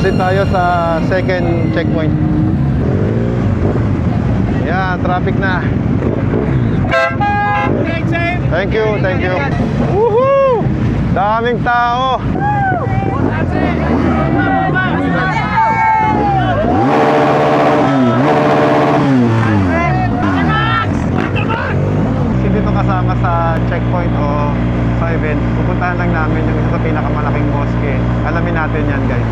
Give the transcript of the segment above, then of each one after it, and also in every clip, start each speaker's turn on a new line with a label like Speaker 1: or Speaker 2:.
Speaker 1: Proceed tayo sa second checkpoint. Yan, traffic na. Thank you, thank you. Woohoo! Daming tao. Hindi ito kasama sa checkpoint o sa event. Pupuntahan lang namin yung isa sa pinakamalaking mosque. Alamin natin yan, guys.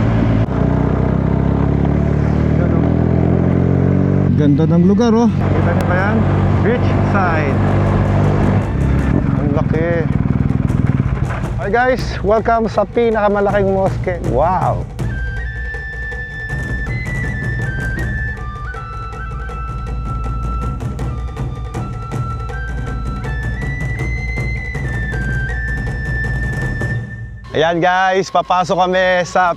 Speaker 1: Ganda ng lugar, oh. Kita niyo ba yan? Beach side. Ang laki. Hi guys, welcome sa pinakamalaking mosque. Wow. Ayan guys, papasok kami sa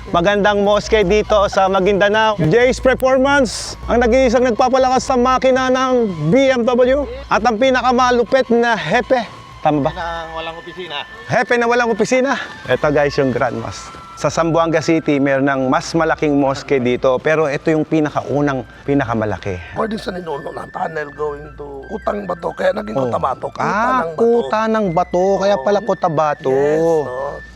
Speaker 1: magandang mosque dito sa Maguindanao. Jay's Performance, ang nag-iisang nagpapalakas sa makina ng BMW at ang pinakamalupit na hepe. Tama ba?
Speaker 2: Na walang opisina.
Speaker 1: Hepe na walang opisina. Ito guys yung Grand Mosque. Sa Zamboanga City, meron ng mas malaking mosque dito, pero ito yung pinakamalaki.
Speaker 3: Pwede sa ninuno ng tunnel going to Kutang Bato, kaya naging Cotabato.
Speaker 1: Kuta ng Bato, kaya pala Cotabato.
Speaker 3: Yes,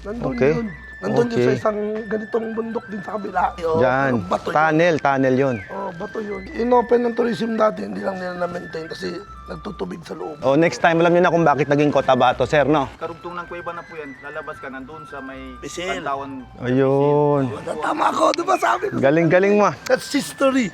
Speaker 3: nandun
Speaker 1: Okay.
Speaker 3: yun. Nandun yun sa
Speaker 1: Okay.
Speaker 3: isang ganitong bundok din sa kabila.
Speaker 1: Diyan,
Speaker 3: Bato yun.
Speaker 1: tunnel yun.
Speaker 3: Bato yun. Inopen ng tourism dati, hindi lang nila na-maintain kasi nagtutubig sa loob.
Speaker 1: Oh, next time, alam niyo na kung bakit naging Cotabato, sir, no?
Speaker 2: Karugtong ng kuweba na po yan. Lalabas ka nandun sa may
Speaker 3: Pisil.
Speaker 2: Pantawan.
Speaker 1: Ayun.
Speaker 3: Tama ako, di ba sabi ko?
Speaker 1: Galing-galing mo.
Speaker 3: That's history.